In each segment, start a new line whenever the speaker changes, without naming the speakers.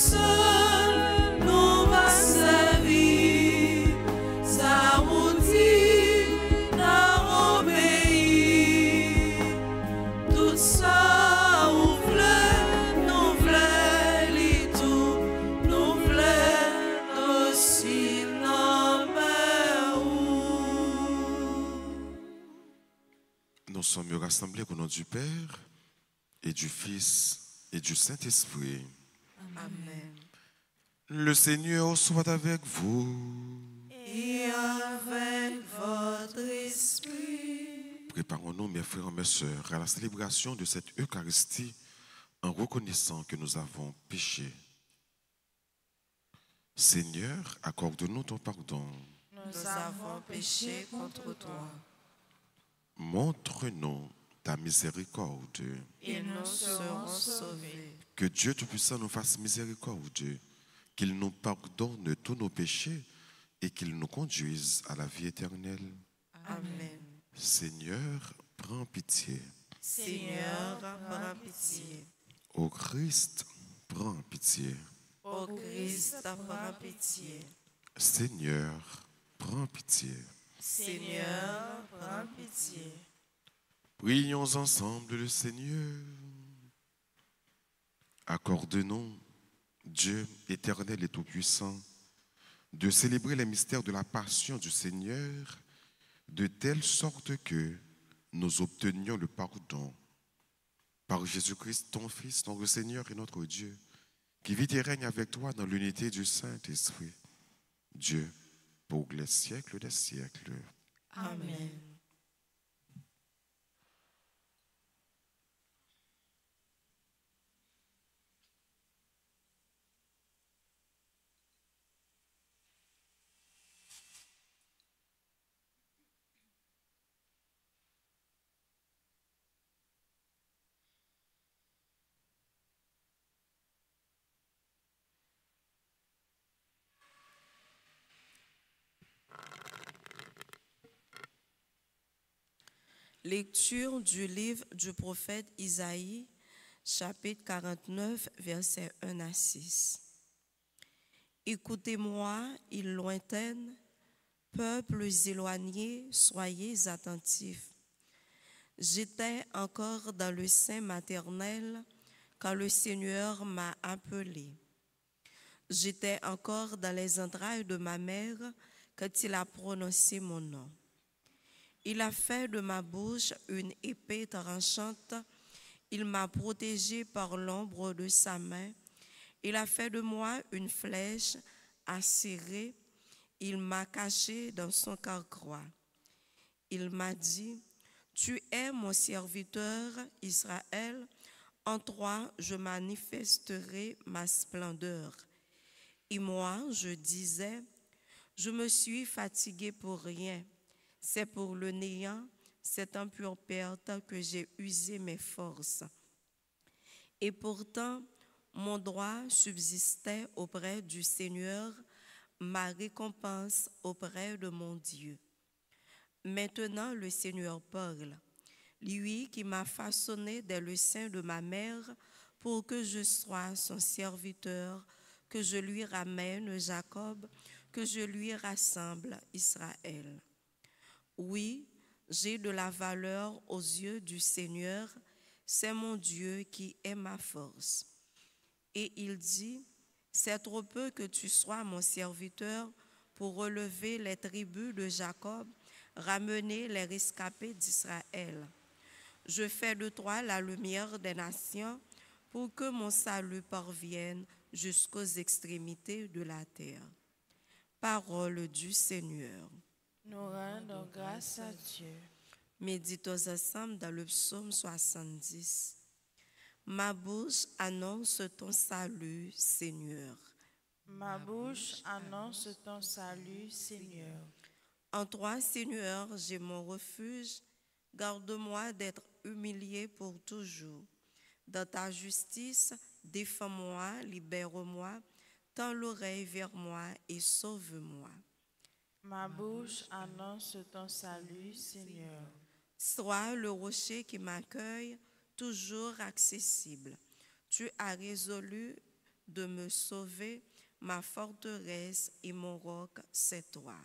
seul nous va servir, ça vous dit n'a obéi, tout ça nous voulait les tout, nous voulons aussi
Nous sommes rassemblés au nom du Père et du Fils et du Saint-Esprit.
Amen.
Le Seigneur soit avec vous.
Et avec votre esprit.
Préparons-nous, mes frères et mes sœurs, à la célébration de cette Eucharistie en reconnaissant que nous avons péché. Seigneur, accorde-nous ton pardon.
Nous avons péché contre toi.
Montre-nous ta miséricorde.
Et nous serons sauvés.
Que Dieu Tout-Puissant nous fasse miséricorde, qu'il nous pardonne tous nos péchés et qu'il nous conduise à la vie éternelle.
Amen.
Seigneur, prends pitié.
Seigneur, prends pitié.
Ô Christ, prends pitié.
Ô Christ, prends pitié.
Seigneur, prends pitié.
Seigneur, prends pitié.
Prions ensemble le Seigneur. Accorde-nous, Dieu éternel et tout-puissant, de célébrer les mystères de la passion du Seigneur, de telle sorte que nous obtenions le pardon. Par Jésus-Christ, ton Fils, notre Seigneur et notre Dieu, qui vit et règne avec toi dans l'unité du Saint-Esprit, Dieu, pour les siècles des siècles.
Amen. Lecture du livre du prophète Isaïe, chapitre 49, versets 1 à 6. Écoutez-moi, îles lointaines, peuples éloignés, soyez attentifs. J'étais encore dans le sein maternel quand le Seigneur m'a appelé. J'étais encore dans les entrailles de ma mère quand il a prononcé mon nom. Il a fait de ma bouche une épée tranchante. Il m'a protégée par l'ombre de sa main. Il a fait de moi une flèche acérée. Il m'a caché dans son carquois. Il m'a dit, tu es mon serviteur, Israël. En toi, je manifesterai ma splendeur. Et moi, je disais, je me suis fatigué pour rien. C'est pour le néant, c'est en pure perte que j'ai usé mes forces. Et pourtant, mon droit subsistait auprès du Seigneur, ma récompense auprès de mon Dieu. Maintenant, le Seigneur parle, lui qui m'a façonné dès le sein de ma mère pour que je sois son serviteur, que je lui ramène Jacob, que je lui rassemble Israël. Oui, j'ai de la valeur aux yeux du Seigneur, c'est mon Dieu qui est ma force. Et il dit, c'est trop peu que tu sois mon serviteur pour relever les tribus de Jacob, ramener les rescapés d'Israël. Je fais de toi la lumière des nations pour que mon salut parvienne jusqu'aux extrémités de la terre. Parole du Seigneur.
Nous rendons grâce à Dieu.
Méditons ensemble dans le psaume 70. Ma bouche annonce ton salut, Seigneur.
Ma bouche annonce ton salut, Seigneur.
En toi, Seigneur, j'ai mon refuge. Garde-moi d'être humilié pour toujours. Dans ta justice, défends-moi, libère-moi. Tends l'oreille vers moi et sauve-moi.
Ma bouche annonce ton salut, Seigneur.
Sois le rocher qui m'accueille, toujours accessible. Tu as résolu de me sauver, ma forteresse et mon roc, c'est toi.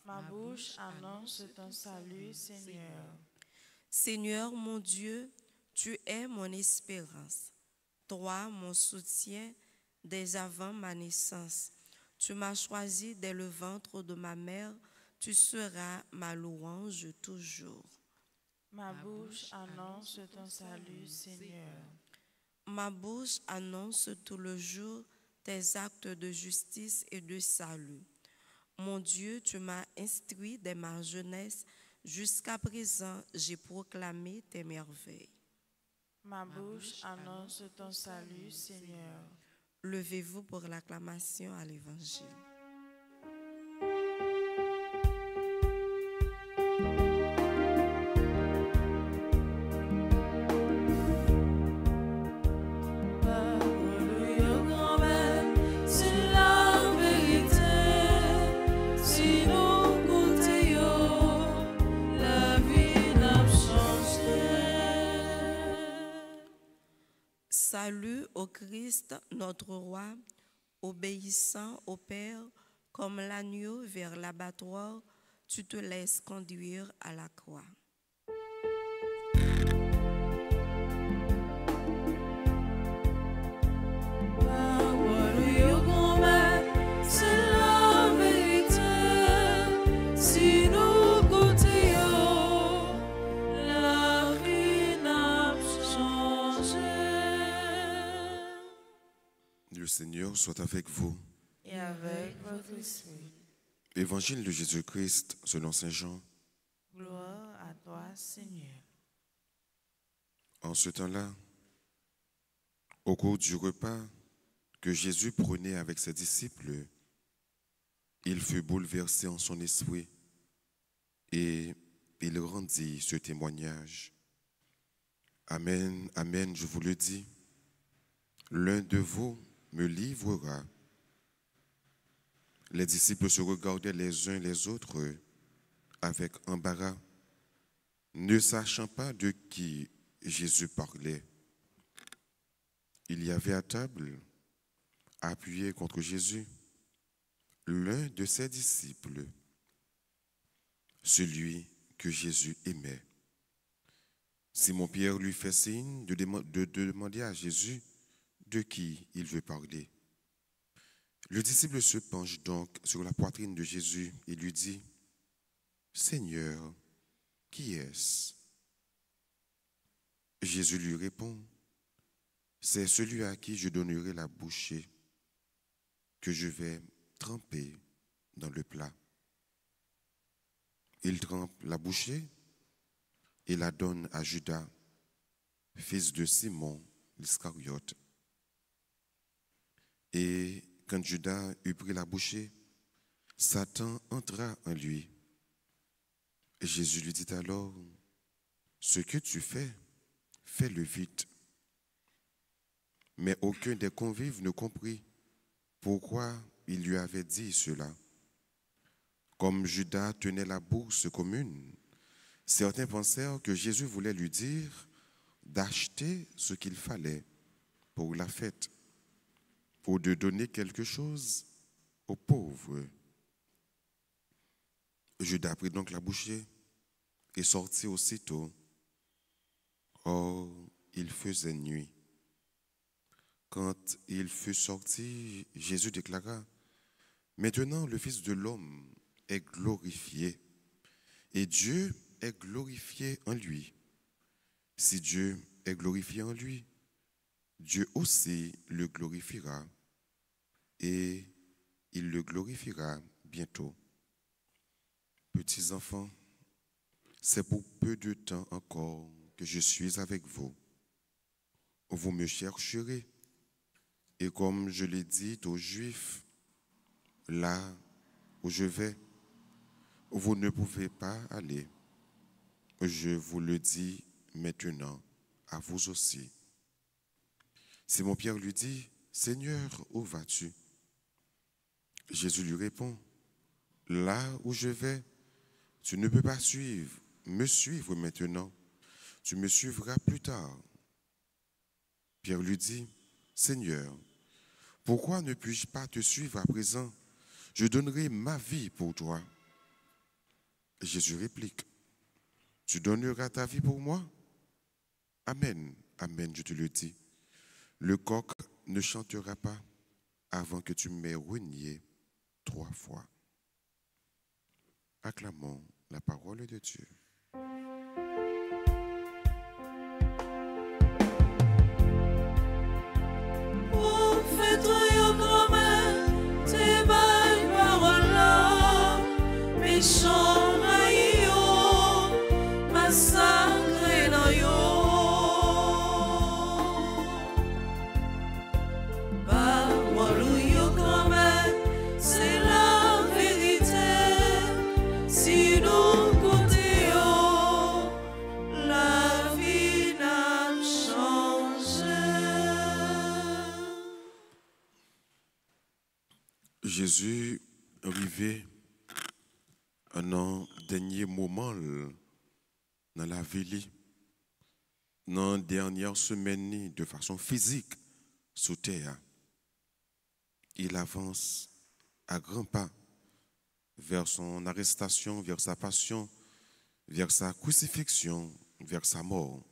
Ma bouche annonce ton salut, Seigneur.
Seigneur mon Dieu, tu es mon espérance. Toi, mon soutien, dès avant ma naissance. Tu m'as choisi dès le ventre de ma mère, tu seras ma louange toujours.
Ma bouche annonce ton salut, Seigneur.
Ma bouche annonce tout le jour tes actes de justice et de salut. Mon Dieu, tu m'as instruit dès ma jeunesse. Jusqu'à présent, j'ai proclamé tes merveilles.
Ma bouche annonce ton salut, Seigneur.
Levez-vous pour l'acclamation à l'Évangile. Salut au Christ, notre roi, obéissant au Père, comme l'agneau vers l'abattoir, tu te laisses conduire à la croix.
Le Seigneur soit avec vous.
Et avec votre esprit.
Évangile de Jésus-Christ selon Saint Jean.
Gloire à toi, Seigneur.
En ce temps-là, au cours du repas que Jésus prenait avec ses disciples, il fut bouleversé en son esprit et il rendit ce témoignage. Amen, amen, je vous le dis, l'un de vous me livrera. Les disciples se regardaient les uns les autres avec embarras, ne sachant pas de qui Jésus parlait. Il y avait à table, appuyé contre Jésus, l'un de ses disciples, celui que Jésus aimait. Simon-Pierre lui fait signe de demander à Jésus de qui il veut parler. Le disciple se penche donc sur la poitrine de Jésus et lui dit, « Seigneur, qui est-ce » Jésus lui répond, « C'est celui à qui je donnerai la bouchée que je vais tremper dans le plat. » Il trempe la bouchée et la donne à Judas, fils de Simon l'Iscariote. Et quand Judas eut pris la bouchée, Satan entra en lui. Jésus lui dit alors, « Ce que tu fais, fais-le vite. » Mais aucun des convives ne comprit pourquoi il lui avait dit cela. Comme Judas tenait la bourse commune, certains pensèrent que Jésus voulait lui dire d'acheter ce qu'il fallait pour la fête, ou de donner quelque chose aux pauvres. Judas prit donc la bouchée et sortit aussitôt. Or, il faisait nuit. Quand il fut sorti, Jésus déclara, « Maintenant le Fils de l'homme est glorifié, et Dieu est glorifié en lui. Si Dieu est glorifié en lui, Dieu aussi le glorifiera, et il le glorifiera bientôt. Petits enfants, c'est pour peu de temps encore que je suis avec vous. Vous me chercherez, et comme je l'ai dit aux Juifs, là où je vais, vous ne pouvez pas aller. Je vous le dis maintenant à vous aussi. » Simon-Pierre lui dit, « Seigneur, où vas-tu » Jésus lui répond, « Là où je vais, tu ne peux pas me suivre maintenant. Tu me suivras plus tard. » Pierre lui dit, « Seigneur, Pourquoi ne puis-je pas te suivre à présent? Je donnerai ma vie pour toi. Jésus réplique, tu donneras ta vie pour moi? Amen, amen, je te le dis. Le coq ne chantera pas avant que tu m'aies renié 3 fois. Acclamons la parole de Dieu. Jésus arrivait un dernier moment dans la vie, dans la dernière semaine de façon physique sous terre. Il avance à grands pas vers son arrestation, vers sa passion, vers sa crucifixion, vers sa mort.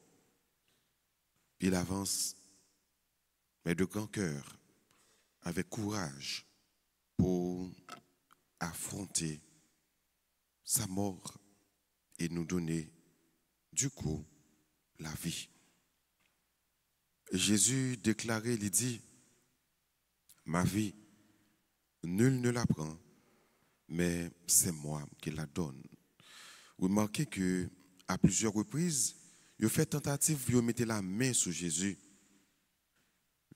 Il avance, mais de grand cœur, avec courage, pour affronter sa mort et nous donner, du coup, la vie. Jésus déclarait, il dit, ma vie, nul ne la prend, mais c'est moi qui la donne. Remarquez que à plusieurs reprises, il fait tentative de mettre la main sur Jésus,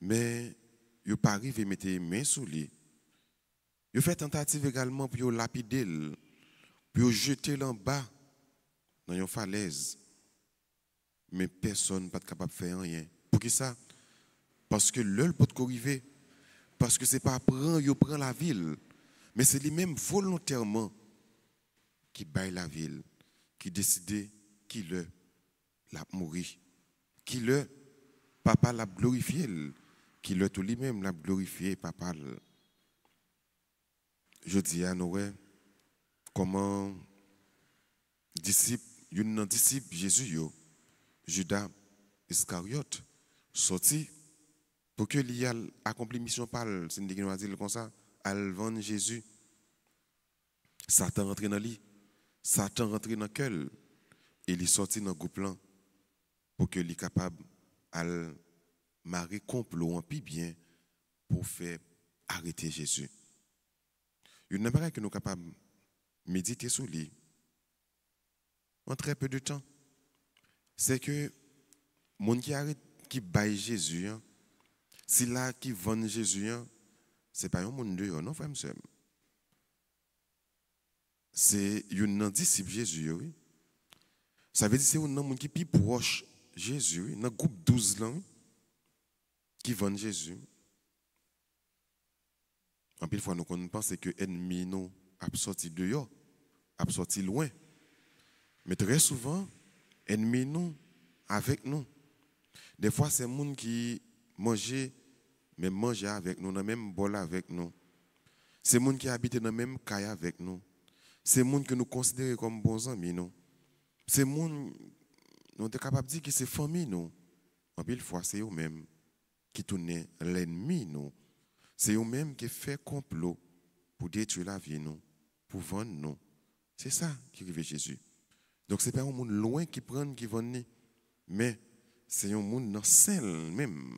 mais il n'a pas arrivé à mettre la main sur lui. Il fait tentative également pour lapider, pour jeter en bas dans une falaise. Mais personne n'est pas capable de faire rien. Pour qui ça? Parce que l'œil peut arriver. Parce que ce n'est pas prend la ville. Mais c'est lui-même volontairement qui baille la ville, qui décide qu'il l'a mourir, qui le papa l'a glorifié, qui le tout lui-même l'a glorifié, papa. Je dis à Noé, comment disciple Jésus, Judas Iscariote, sorti pour que l'y a accompli mission par c'est une dire comme ça, al vendre Jésus. Satan rentre dans lui, Satan rentre dans le cœur et il est sorti dans le groupe là pour que lui capable de marrer complot en plus bien pour faire arrêter Jésus. Il n'y a pas que nous sommes capables de méditer sur lui en très peu de temps. C'est que les gens qui arrêtent, qui baillent Jésus, si là qui vendent Jésus, ce n'est pas un monde de non, frère, monsieur. C'est un disciple Jésus, oui. Ça veut dire que c'est un monde qui est plus proche de Jésus, dans le groupe 12 là, qui vendent Jésus. En pile fois, nous pensons que l'ennemi nous a sorti dehors, a sorti loin. Mais très souvent, l'ennemi nous avec nous. Des fois, c'est les gens qui mangent, même manger avec nous, dans le même bol avec nous. C'est les gens qui habitent dans le même caille avec nous. C'est les gens que nous considérons comme bons amis. C'est les gens nous sommes capables de dire que c'est famille. En pile fois, c'est eux-mêmes qui tournent l'ennemi. C'est eux-mêmes qui font complot pour détruire la vie, pour vendre nous. C'est ça qui arrive Jésus. Donc, ce n'est pas un monde loin qui prend, qui vend, mais c'est un monde dans celle même.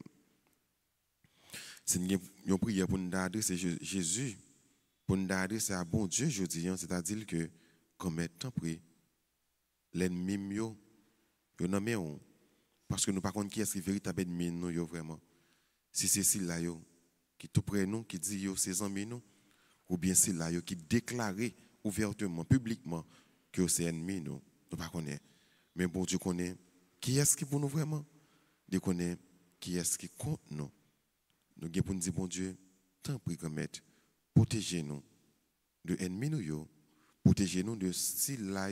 C'est une prière pour nous adresser Jésus, pour nous adresser à bon Dieu, je dis, c'est-à-dire que, comme étant pris, l'ennemi mieux, il n'a pas parce que nous ne savons pas qui est le véritable ennemi, nous, vraiment. Si c'est celui-là, qui tout près nous, qui dit ses amis nous, ou bien c'est là qui déclare ouvertement, publiquement, que c'est ennemi nous. Nous ne connaissons pas. Mais bon Dieu connaît qui est-ce qui pour nous vraiment. Dieu connaît qui est-ce qui compte nous. Nous avons pour nous dire, bon Dieu, tant pis comme maître, protégez-nous de ennemis nous, protégez-nous de celui-là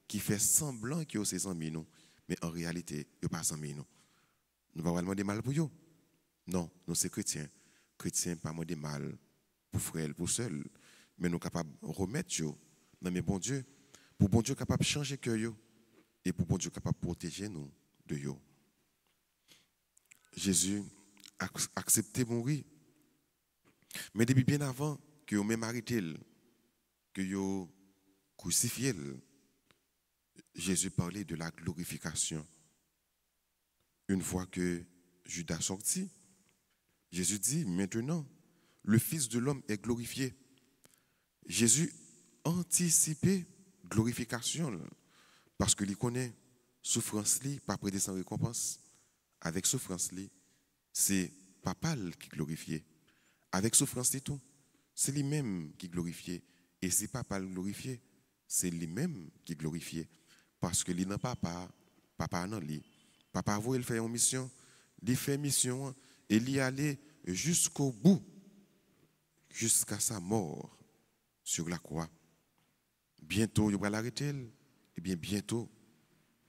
qui fait semblant que c'est amis nous, mais en réalité, il n'est pas amis nous. Nous ne pouvons pas demander mal pour eux. Non, nous sommes chrétiens. chrétiens pas moins de mal pour frère, pour seul, mais nous capables de remettre yo dans mes bon Dieu, pour bon Dieu capable de changer cœur yo et pour bon Dieu capable de protéger nous de yo. Jésus a accepté mourir, mais depuis bien avant que yo même arrêté, que yo crucifié, Jésus parlait de la glorification. Une fois que Judas sorti, Jésus dit, maintenant, le Fils de l'homme est glorifié. Jésus anticipait glorification parce que il connaît souffrance li, pas prêter sans récompense. Avec souffrance li, c'est papa qui glorifié. Avec souffrance li tout, c'est lui-même qui glorifié. Et si papa le glorifié, c'est lui-même qui glorifié. Parce que lui n'a papa non lui. Papa vous il fait une mission, il fait mission et il y allait jusqu'au bout, jusqu'à sa mort sur la croix. Bientôt, il va l'arrêter, et bien bientôt,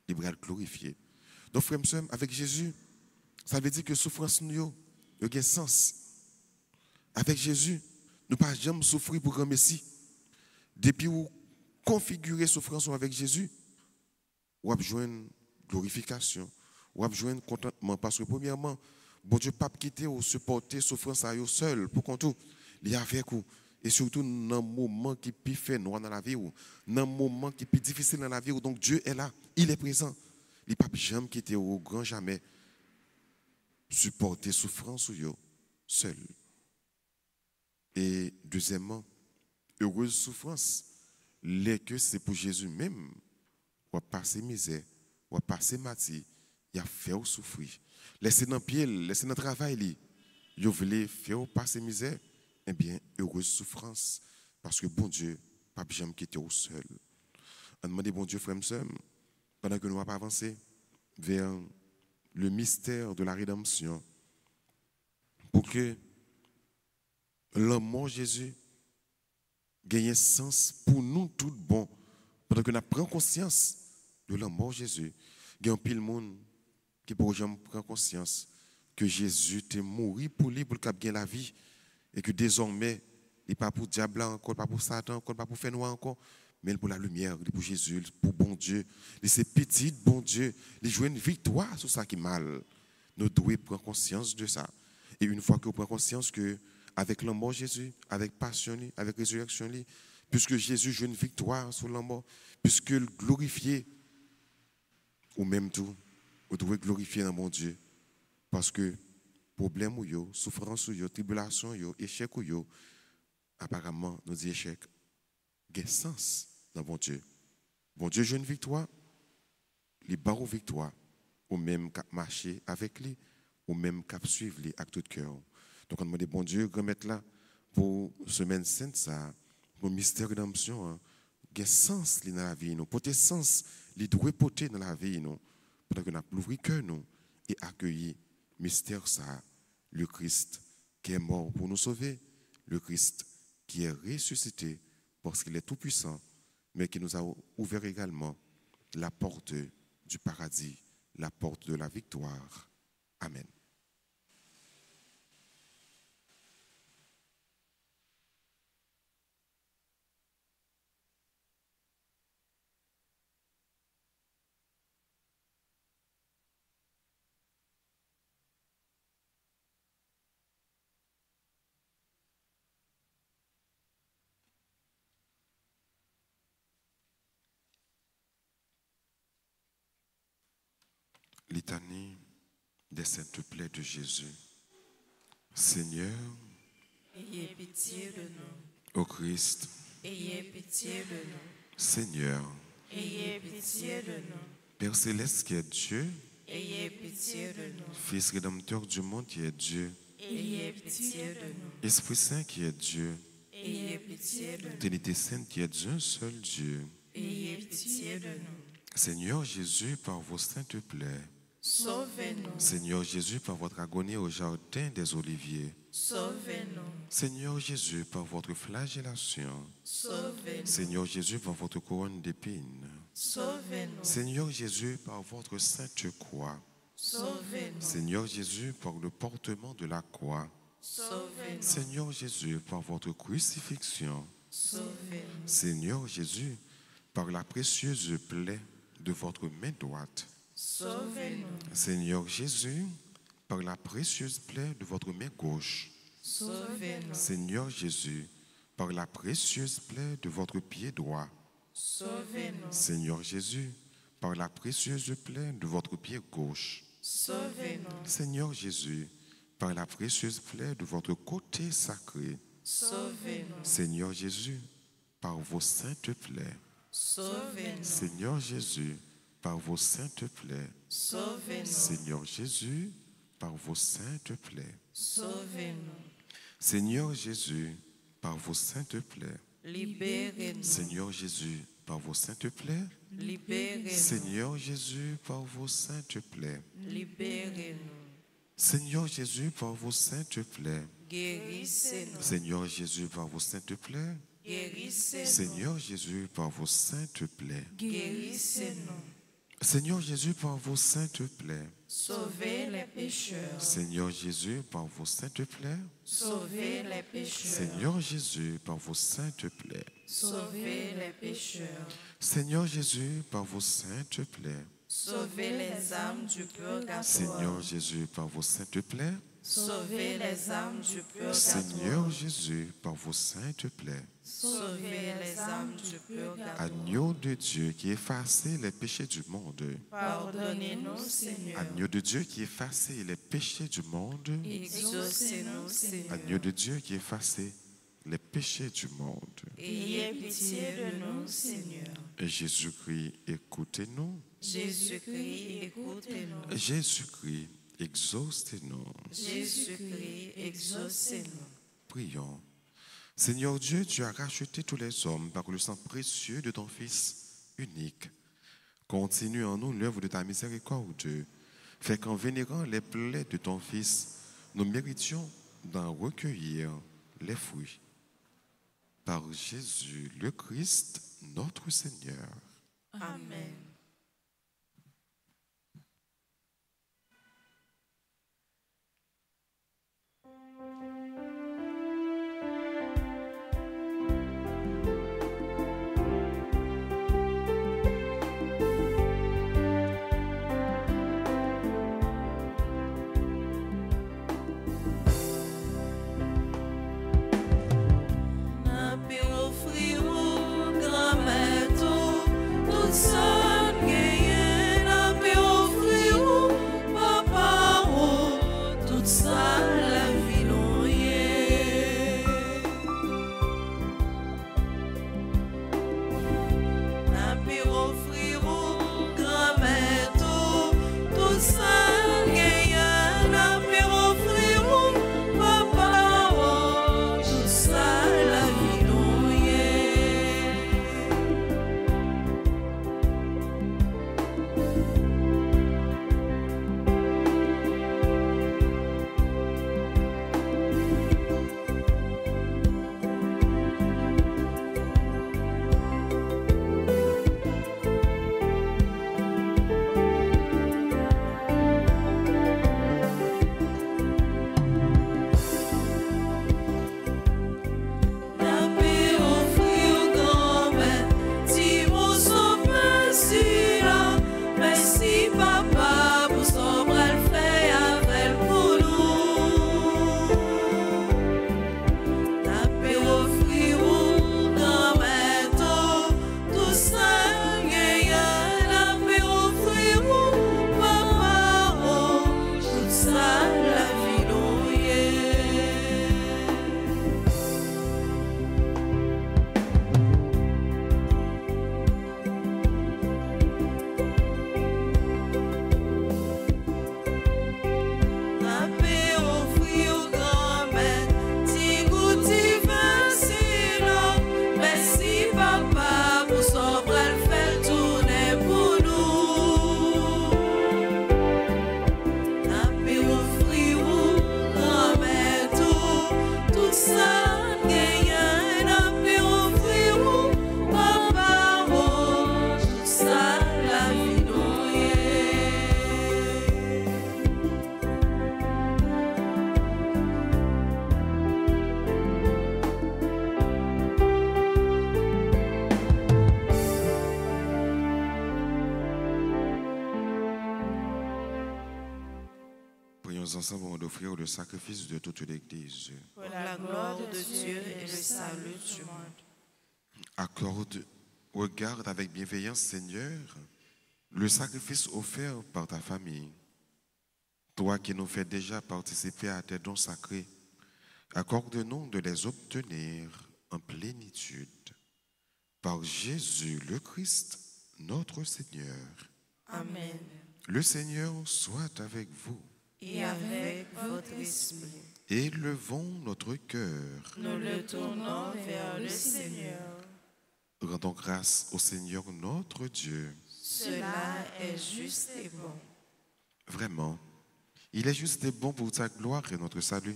il va le glorifier. Donc, frères et sœurs, avec Jésus, ça veut dire que souffrance nous a un sens. Avec Jésus, nous ne pas jamais souffrir pour un Messie. Depuis où configurer souffrance avec Jésus, on va joindre glorification, on va joindre contentement. Parce que premièrement, bon Dieu pas quitter ou supporter souffrance à eux seul pour qu'on tout, il y a avec vous. Et surtout dans un moment qui est fait noir dans la vie, dans un moment qui est difficile dans la vie, donc Dieu est là, il est présent. Il ne peut jamais quitter au grand jamais supporter souffrance ou yo seul. Et deuxièmement, heureuse souffrance, les que c'est pour Jésus même, ou passer misère, ou passer maladie, il a fait souffrir. Laissez dans pied, laissez dans travail, vous voulez faire passer misère, eh bien, heureuse souffrance, parce que bon Dieu, pas jamais quitter au seul. On demande bon Dieu, frère et sœur, pendant que nous allons avancer vers le mystère de la rédemption, pour que l'amour Jésus gagne sens pour nous tout bon, pendant que nous prenons conscience de l'amour Jésus. Il y a un pile monde qui pour jamais prendre conscience que Jésus est mort pour lui, pour qu'il gagne la vie, et que désormais, il n'est pas pour le diable encore, pas pour Satan encore, pas pour faire noir encore, mais pour la lumière, pour Jésus, pour bon Dieu. C'est petit, bon Dieu, il joue une victoire sur ça qui est mal. Nous devons prendre conscience de ça. Et une fois que vous prenez conscience que avec la mort de Jésus, avec passion, avec résurrection, puisque Jésus joue une victoire sur la mort, puisque le glorifié, ou même tout, vous devez glorifier dans mon Dieu. Parce que problème ou yo, souffrance ou yo, tribulation yo, échec ou yo, apparemment, nous disons échec, il y a sens dans mon Dieu. Bon Dieu joue une victoire, il barre une victoire, ou même cap marcher avec lui, ou même cap suivre lui avec tout cœur. Donc on demande bon Dieu, remettre là pour semaine sainte ça, pour le mystère de rédemption, il y a sens dans la vie nous, porter sens, il doit porter dans la vie nous, pour que nous ouvrir cœur nous et accueillir mystère ça, le Christ qui est mort pour nous sauver, le Christ qui est ressuscité parce qu'il est tout puissant, mais qui nous a ouvert également la porte du paradis, la porte de la victoire. Amen. Litanie des saintes plaies de Jésus. Seigneur,
Ayez pitié de nous.
ô Christ,
Ayez pitié de nous.
Seigneur,
Ayez pitié de nous.
Père céleste qui est Dieu,
Ayez pitié de nous.
Fils rédempteur du monde qui est Dieu,
Ayez pitié de nous.
Esprit Saint qui est Dieu,
Ayez pitié de nous.
Trinité Sainte qui est un seul Dieu.
Ayez pitié de nous.
Seigneur Jésus, par vos saintes plaies,
Sauvez-nous.
Seigneur Jésus, par votre agonie au jardin des Oliviers,
Sauvez-nous.
Seigneur Jésus, par votre flagellation,
Sauvez-nous.
Seigneur Jésus, par votre couronne d'épines,
Sauvez-nous.
Seigneur Jésus, par votre sainte croix,
Sauvez-nous.
Seigneur Jésus, par le portement de la croix,
Sauvez-nous.
Seigneur Jésus, par votre crucifixion,
Sauvez-nous.
Seigneur Jésus, par la précieuse plaie de votre main droite,
Sauvez-nous.
Seigneur Jésus, par la précieuse plaie de votre main gauche,
Sauvez-nous.
Seigneur Jésus, par la précieuse plaie de votre pied droit,
Sauvez-nous.
Seigneur Jésus, par la précieuse plaie de votre pied gauche,
Sauvez-nous.
Seigneur Jésus, par la précieuse plaie de votre côté sacré,
Sauvez-nous.
Seigneur Jésus, par vos saintes plaies,
Sauvez-nous.
Seigneur Jésus, par vos saintes plaies,
Sauvez-nous.
Seigneur Jésus, par vos saintes plaies,
Sauvez-nous.
Seigneur Jésus, par vos saintes plaies,
Libérez-nous.
Seigneur Jésus, par vos saintes plaies,
Libérez-nous.
Seigneur Jésus, par vos saintes plaies,
Libérez-nous.
Seigneur Jésus, par vos saintes plaies,
Guérissez-nous.
Seigneur Jésus, par vos saintes plaies,
Guérissez-nous.
Seigneur Jésus, par vos saintes plaies,
Guérissez-nous.
Seigneur Jésus, par vos saintes plaies,
Sauvez les pécheurs.
Seigneur Jésus, par vos saintes plaies,
Sauvez les pécheurs.
Seigneur Jésus, par vos saintes plaies,
Sauvez les pécheurs.
Seigneur Jésus, par vos saintes plaies,
Sauvez les âmes du purgatoire.
Seigneur Jésus, par vos saintes plaies,
Sauvez les âmes du purgatoire.
Seigneur Jésus, par vos saintes plaies,
Sauvez les âmes du purgatoire.
Agneau de Dieu qui effacez les péchés du monde,
Pardonnez-nous, Seigneur.
Agneau de Dieu qui effacez les péchés du monde,
Exaucez-nous, Seigneur.
Agneau de Dieu qui effacez les péchés du monde.
Ayez pitié de nous, Seigneur.
Et Jésus-Christ, écoutez-nous.
Jésus-Christ, écoutez-nous.
Jésus-Christ, exaucez-nous.
Jésus-Christ, exaucez-nous.
Prions. Seigneur Dieu, tu as racheté tous les hommes par le sang précieux de ton Fils unique. Continue en nous l'œuvre de ta miséricorde. Fais qu'en vénérant les plaies de ton Fils, nous méritions d'en recueillir les fruits. Par Jésus le Christ, notre Seigneur.
Amen.
N'a pu offrir au grand maître toute seule
Nous ensemble allons offrir le sacrifice de toute l'Église.
Pour la gloire de Dieu et le salut du monde.
Accorde, regarde avec bienveillance, Seigneur, le sacrifice offert par ta famille. Toi qui nous fais déjà participer à tes dons sacrés, accorde-nous de les obtenir en plénitude. Par Jésus le Christ, notre Seigneur.
Amen.
Le Seigneur soit avec vous.
Et avec votre esprit.
Élevons notre cœur.
Nous le tournons vers le Seigneur.
Rendons grâce au Seigneur notre Dieu.
Cela est juste et bon.
Vraiment, il est juste et bon pour ta gloire et notre salut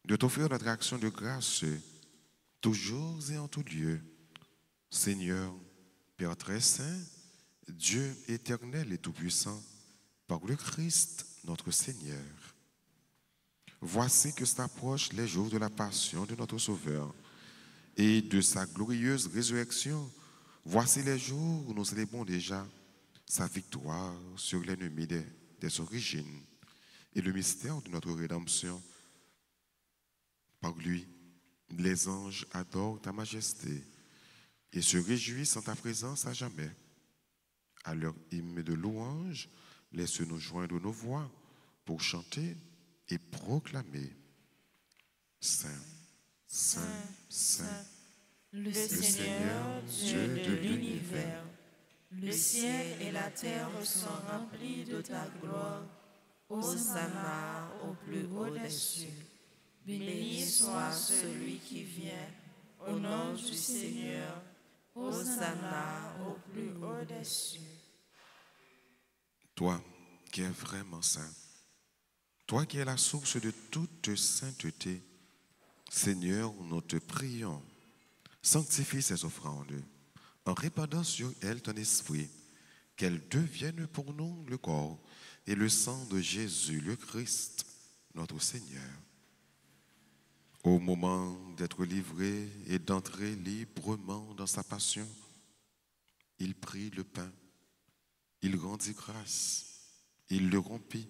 de t'offrir notre action de grâce toujours et en tout lieu. Seigneur, Père très saint, Dieu éternel et tout-puissant, par le Christ notre Seigneur. Voici que s'approchent les jours de la passion de notre Sauveur et de sa glorieuse résurrection. Voici les jours où nous célébrons déjà sa victoire sur l'ennemi des origines et le mystère de notre rédemption. Par lui, les anges adorent ta majesté et se réjouissent en ta présence à jamais. À leur hymne de louange, laisse-nous joindre nos voix pour chanter et proclamer Saint, Saint, Saint,
le Seigneur, Dieu de l'univers. Le ciel et la terre sont remplis de ta gloire. Hosanna au plus haut des cieux. Béni soit celui qui vient au nom du Seigneur. Hosanna au plus haut des cieux.
Toi qui es vraiment saint, toi qui es la source de toute sainteté, Seigneur, nous te prions, sanctifie ces offrandes en répandant sur elles ton esprit, qu'elles deviennent pour nous le corps et le sang de Jésus le Christ, notre Seigneur. Au moment d'être livré et d'entrer librement dans sa passion, il prit le pain, il rendit grâce, il le rompit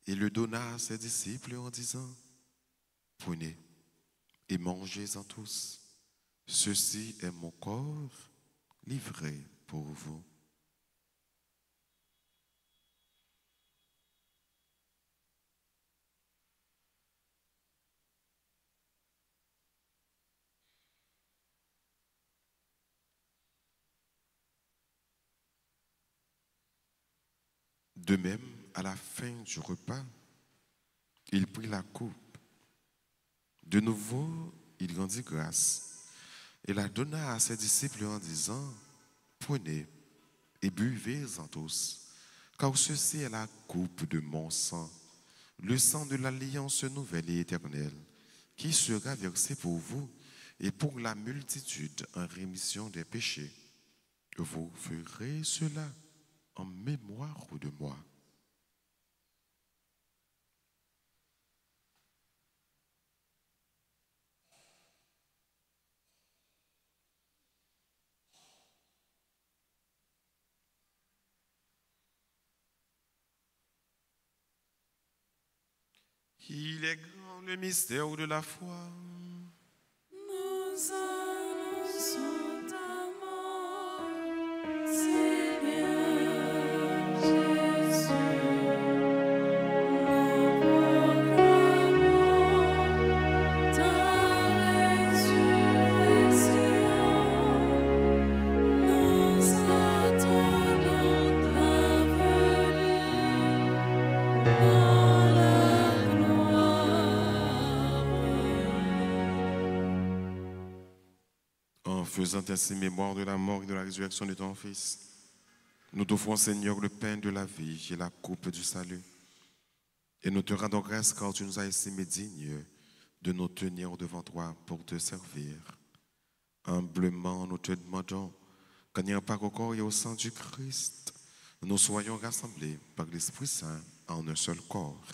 et le donna à ses disciples en disant, « Prenez et mangez-en tous. Ceci est mon corps livré pour vous. » De même, à la fin du repas, il prit la coupe. De nouveau, il rendit grâce et la donna à ses disciples en disant, « Prenez et buvez-en tous, car ceci est la coupe de mon sang, le sang de l'alliance nouvelle et éternelle, qui sera versé pour vous et pour la multitude en rémission des péchés. Vous ferez cela en mémoire de moi. » Il est grand le mystère de la foi.
Nous annonçons ta mort, Seigneur Jésus. Nous proclamons ta résurrection. Nous attendons ta venue dans la
En faisant ainsi mémoire de la mort et de la résurrection de ton Fils, nous t'offrons, Seigneur, le pain de la vie et la coupe du salut. Et nous te rendons grâce car tu nous as estimés dignes de nous tenir devant toi pour te servir. Humblement, nous te demandons qu'en ayant part au corps et au sang du Christ, nous soyons rassemblés par l'Esprit Saint en un seul corps.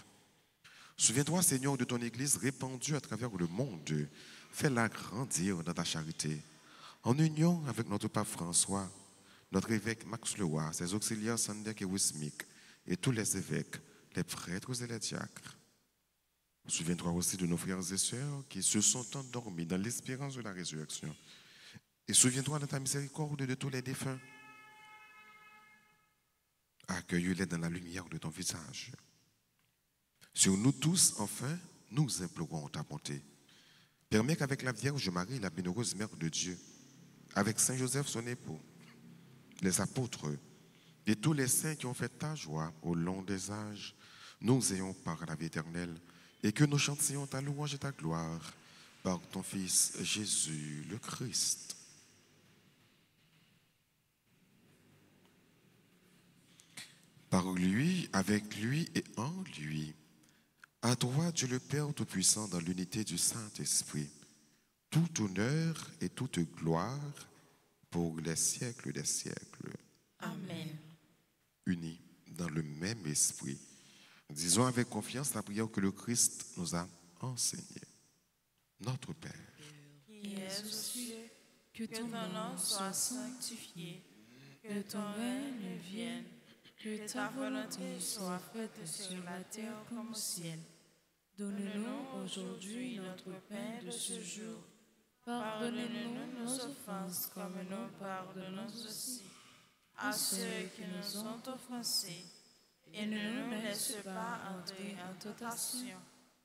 Souviens-toi, Seigneur, de ton Église répandue à travers le monde. Fais-la grandir dans ta charité. En union avec notre pape François, notre évêque Max Leroy, ses auxiliaires Sandek et Wismik, et tous les évêques, les prêtres et les diacres. Souviens-toi aussi de nos frères et sœurs qui se sont endormis dans l'espérance de la résurrection. Et souviens-toi de ta miséricorde de tous les défunts. Accueille-les dans la lumière de ton visage. Sur nous tous, enfin, nous implorons ta bonté. Permets qu'avec la Vierge Marie, la bienheureuse Mère de Dieu, avec Saint Joseph, son époux, les apôtres et tous les saints qui ont fait ta joie au long des âges, nous ayons part à la vie éternelle et que nous chantions ta louange et ta gloire par ton Fils Jésus le Christ. Par lui, avec lui et en lui, à toi, Dieu le Père Tout-Puissant, dans l'unité du Saint-Esprit, tout honneur et toute gloire pour les siècles des siècles.
Amen.
Unis dans le même esprit, disons avec confiance la prière que le Christ nous a enseignée. Notre Père,
Qui es aux cieux, que ton nom soit sanctifié, que ton règne vienne, que ta volonté soit faite sur la terre comme au ciel. Donne-nous aujourd'hui notre pain de ce jour. Pardonne-nous nos offenses comme nous pardonnons aussi à ceux qui nous ont offensés. Et ne nous laisse pas entrer en tentation,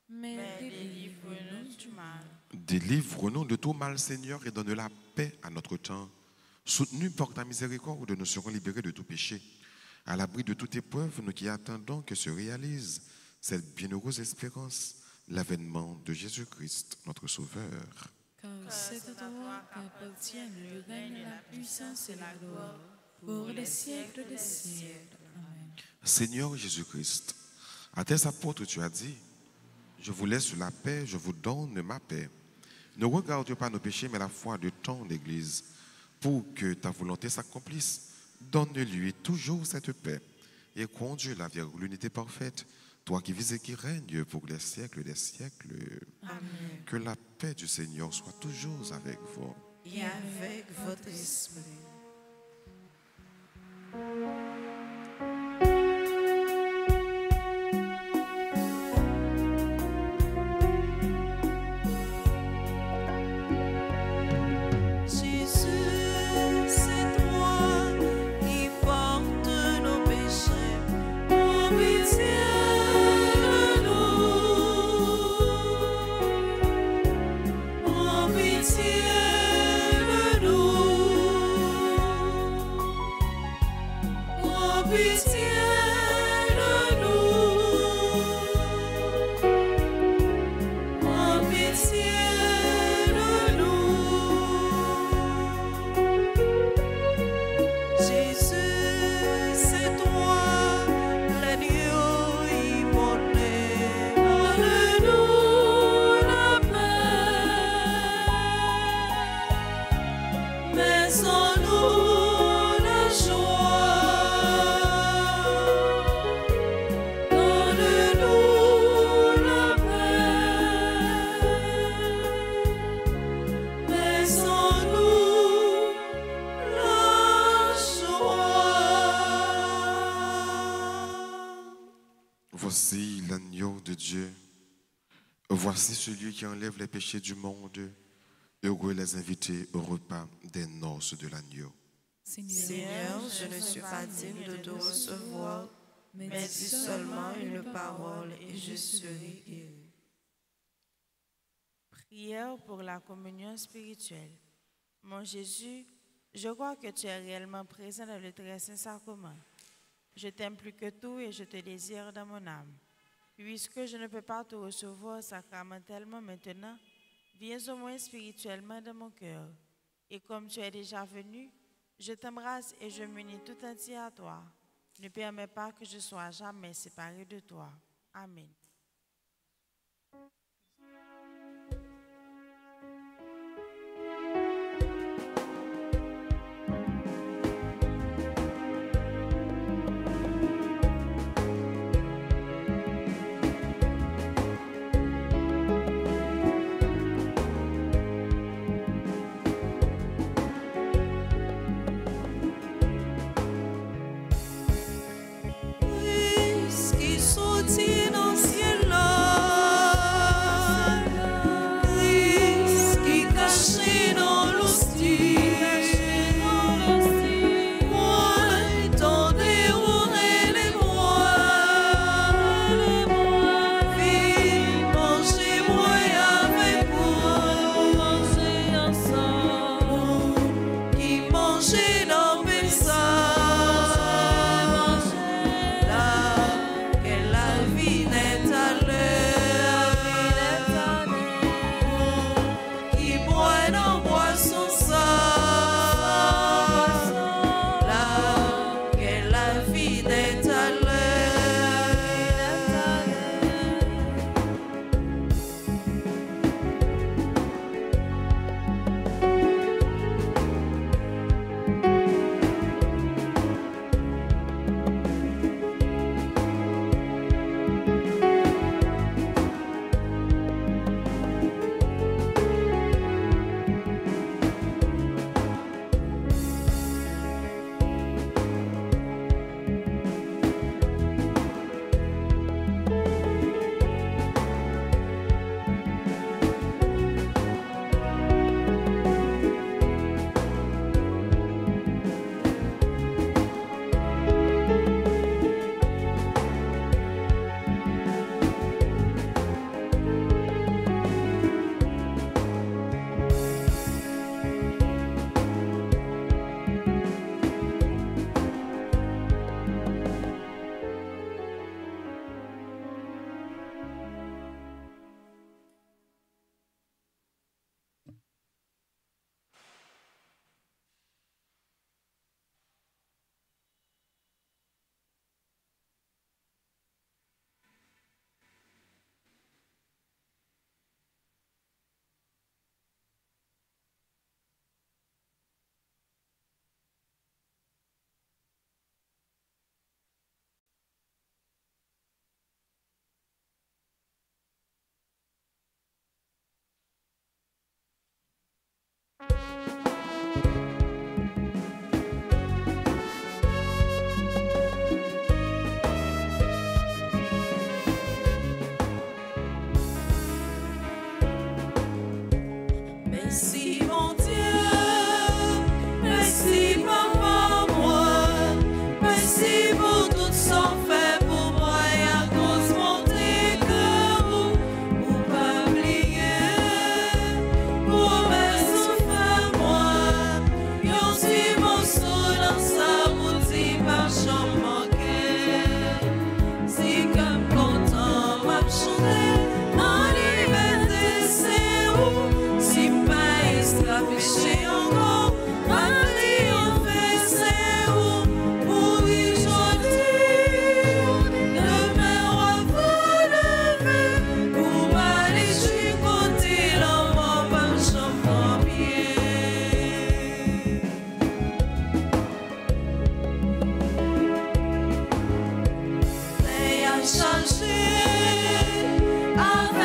mais délivre-nous du mal.
délivre-nous de tout mal, Seigneur, et donne la paix à notre temps. Soutenu par ta miséricorde, nous serons libérés de tout péché. À l'abri de toute épreuve, nous qui attendons que se réalise cette bienheureuse espérance, l'avènement de Jésus-Christ, notre Sauveur.
Car c'est à toi qu'appartiennent le règne, la puissance et la gloire, pour les siècles des siècles. Amen.
Seigneur Jésus-Christ, à tes apôtres tu as dit, je vous laisse la paix, je vous donne ma paix. Ne regarde pas nos péchés, mais la foi de ton Église, pour que ta volonté s'accomplisse. Donne-lui toujours cette paix et conduis-la vers l'unité parfaite, toi qui vis et qui règnes pour les siècles des siècles.
Amen.
Que la paix du Seigneur soit toujours avec vous.
Et avec votre esprit. Jésus, c'est toi qui portes nos péchés. Oh, pitié de nous. Oh, pitié de nous. Oh, pitié de nous. Oh, pitié de nous. Jésus, c'est toi, l'agneau immolé. Donne-nous la paix, mais en nous la joie. Donne-nous la paix, mais en nous la joie.
Voici l'agneau de Dieu. Voici celui qui enlève les péchés du monde. Heureux les invités au repas des noces de l'agneau.
Seigneur, je ne suis pas digne de te recevoir, mais dis seulement une parole et je serai guéri.
Prière pour la communion spirituelle. Mon Jésus, je crois que tu es réellement présent dans le très saint sacrement. Je t'aime plus que tout et je te désire dans mon âme. Puisque je ne peux pas te recevoir sacramentellement maintenant, viens au moins spirituellement dans mon cœur. Et comme tu es déjà venu, je t'embrasse et je m'unis tout entier à toi. Ne permets pas que je sois jamais séparé de toi. Amen.
Puisqu'ils sont
Merci mon Dieu, merci papa moi, merci pour tout son fait pour moi et à cause mon décor ou pas oublier pour mes souffrances moi, yon si mon soul dans sa boutique par chambre manqué, si comme content m'a chanté. Si pas esclavagé encore, Marie on fait c'est où pour y choisir. Demain on va lever pour m'aller jusqu'au côté l'homme pas me chambre bien. Mais a changé avec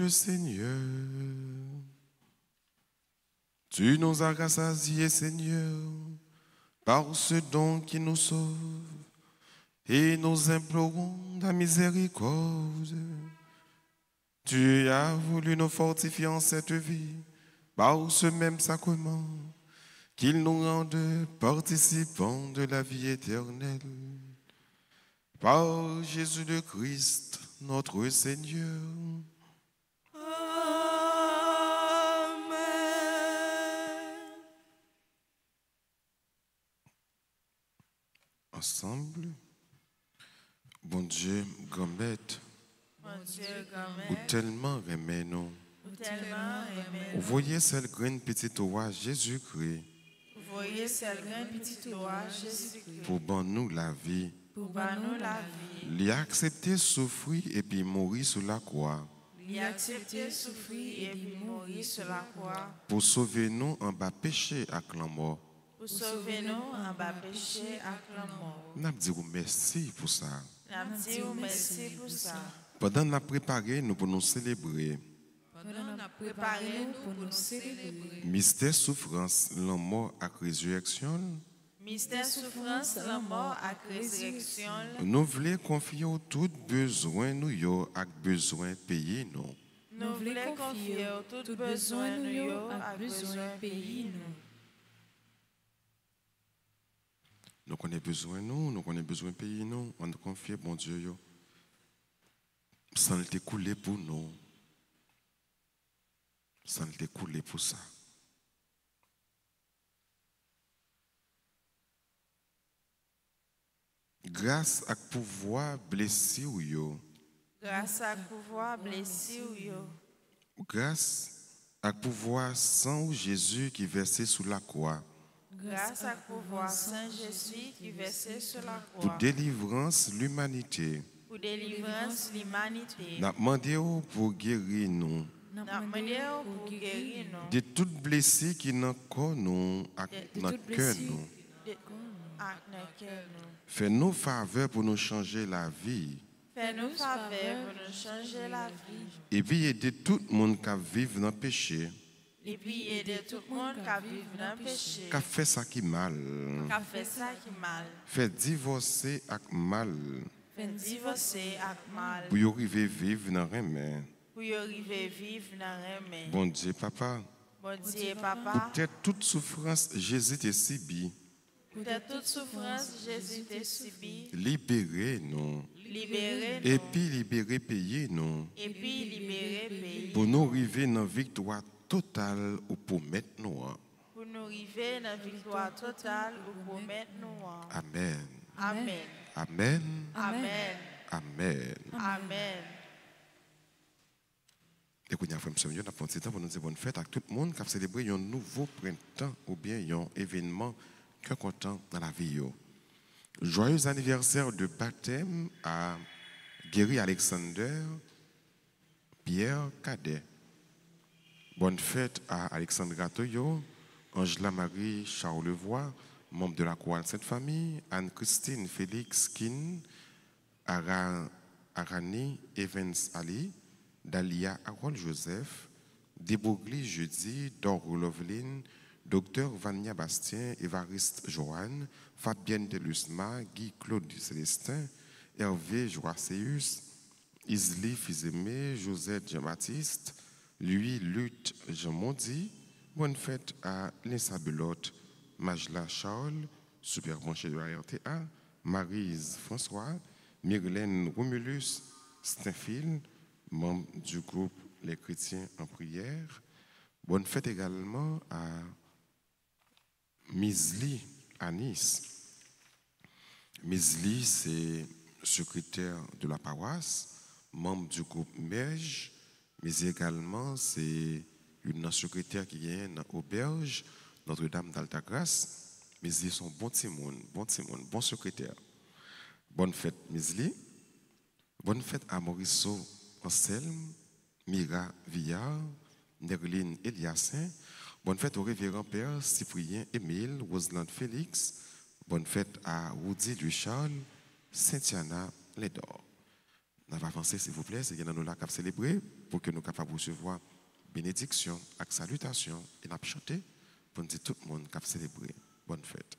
Seigneur, tu nous as rassasiés, Seigneur, par ce don qui nous sauve, et nous implorons ta miséricorde. Tu as voulu nous fortifier en cette vie par ce même sacrement, qu'il nous rende participants de la vie éternelle. Par Jésus le Christ, notre Seigneur. Ensemble, bon Dieu, grand-mère, ou tellement remet nous. Vous voyez cette grande petite oie Jésus-Christ.
Vous voyez cette grande petite oie Jésus-Christ.
Pour ban nous la vie.
Pour ban nous la vie.
Il a accepté souffrir et puis mourir sur la croix.
Il a accepté souffrir et puis mourir sur la croix.
Pour sauver nous en bas péché à la mort.
Pour sauver nous en bas péché à la mort.
Nous disons merci pour ça.
Nous disons merci pour ça.
Pendant que nous préparé nous pour nous célébrer. Mystère souffrance, la mort à résurrection.
Mystère souffrance, la mort à résurrection.
Nous voulons confier tout besoin nous yo avec besoin payé nous.
Nous voulons confier tout besoin nous yo avec besoin payé nous.
Nous connaissons besoin nous connaissons besoin payer nous, on nous confie bon Dieu yo. Sans le découler pour nous. Sans le découler pour ça. Grâce à pouvoir blessé ou yo.
Grâce à pouvoir blessé ou yo.
Grâce à pouvoir sang Jésus qui versait sous la croix,
grâce à pouvoir Saint Jésus qui versait sur la
pour
croix,
délivrance l'humanité,
pour délivrance l'humanité.
n'a demandé pour guérir nous
N'a demandé pour guérir nous
de toutes blessures qui n'ont corps nous
de
dans
toutes
cœur
blessures.
nous.
Notre cœur nous.
Fais-nous faveur pour nous changer la vie.
Fais-nous faveur pour nous changer la vie.
Et puis aider tout le monde qui vit dans le péché,
Et puis aider tout le monde qui vit dans le péché,
qui fait ça qui mal,
qui fait ça qui mal,
fait divorcer avec mal,
fait divorcer avec mal,
pour y arriver à vivre dans le remède.
pour y arriver à vivre dans le remède.
Bon Dieu, papa,
Bon Dieu, papa,
peut-être toute souffrance Jésus t'a subi,
peut-être toute souffrance Jésus t'a subi,
libérez nous.
libérez
Et
nous,
puis libérer pays nous.
et puis libérer pays,
Pour nous arriver dans la victoire totale ou pour mettre nous.
pour nous arriver dans la victoire totale ou pour mettre nous en.
Amen.
Amen.
Amen.
Amen.
Amen.
Amen.
Et qu'on y a fait un nous avons temps pour nous dire bonne fête à tout le monde qui a célébré un nouveau printemps ou bien un événement que content dans la vie. Joyeux anniversaire de baptême à Guéry Alexander Pierre Cadet. Bonne fête à Alexandra Toyo, Angela Marie Charlevoix, membre de la Chorale Sainte-Famille, Anne-Christine Félix Kin, Arani Evans Ali, Dalia Harold Joseph, Débougli Jeudi, Doro Loveline, Docteur Vania Bastien, Évariste Joanne, Fabienne Delusma, Guy Claude Célestin, Hervé Joasseus, Isli Fizemé, Josette Jean-Baptiste, Louis Lutte Jean-Mondi. Bonne fête à Lisa Belotte, Majla Charles, super branché de la RTA, Maryse François, Myrlène Romulus Steinfeld, membre du groupe Les Chrétiens en prière. Bonne fête également à Misli Anis. Misli, c'est secrétaire de la paroisse, membre du groupe MEJ, mais également c'est une secrétaire qui est dans l'auberge Notre-Dame d'Altagrace. Misli sont bon bon secrétaire. Bonne fête Misli. Bonne fête à Mauricio Anselme, Mira Villard, Nerline Eliassin. Bonne fête au révérend Père Cyprien Émile, Roselyne Félix. Bonne fête à Rudy Louis-Charles, Saint-Yana Lédor. On va avancer, s'il vous plaît, c'est qu'il y a nous là qui célébrer pour que nous capables recevoir bénédiction et salutation et nous chanter pour nous dire tout le monde qui célébrer. Bonne fête.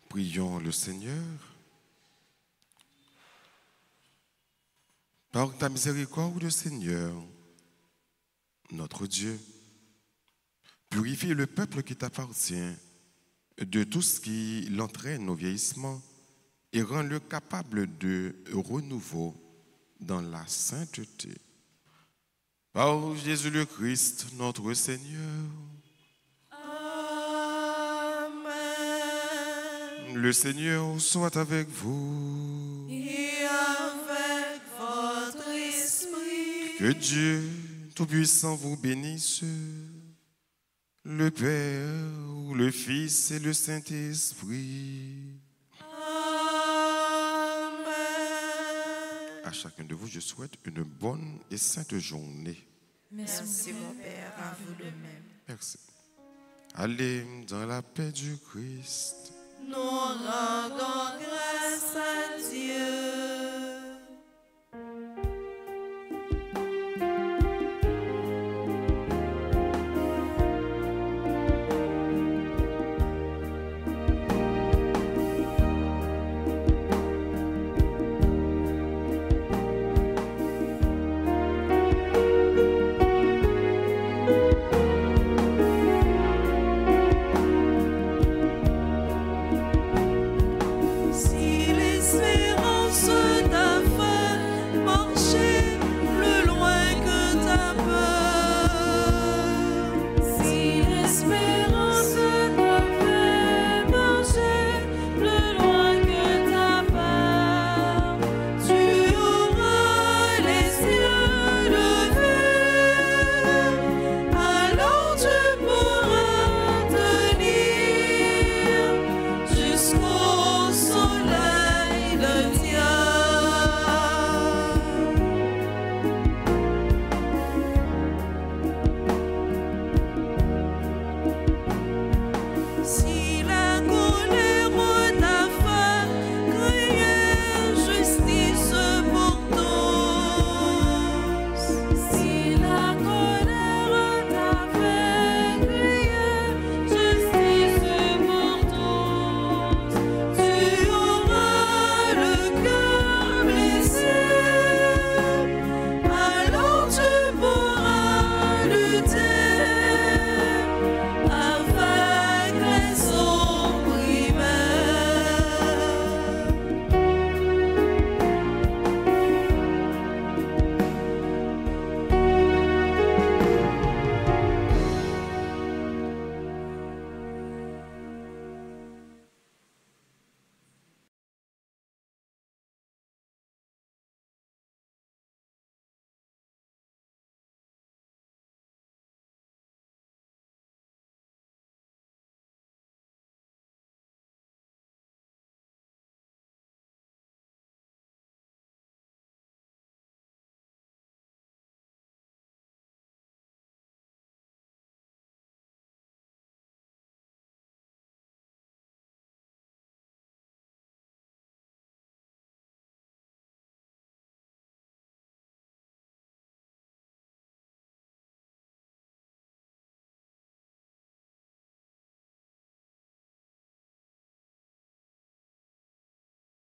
Prions le Seigneur. Par ta miséricorde, Seigneur, notre Dieu, purifie le peuple qui t'appartient de tout ce qui l'entraîne au vieillissement et rends-le capable de renouveau dans la sainteté. Par Jésus le Christ, notre Seigneur.
Amen.
Le Seigneur soit avec vous.
Et avec votre esprit.
Que Dieu Tout-Puissant vous bénisse, le Père, le Fils et le Saint-Esprit.
Amen.
À chacun de vous, je souhaite une bonne et sainte journée.
Merci mon Père, à vous de même.
Merci. Allez dans la paix du Christ.
Nous rendons grâce à Dieu.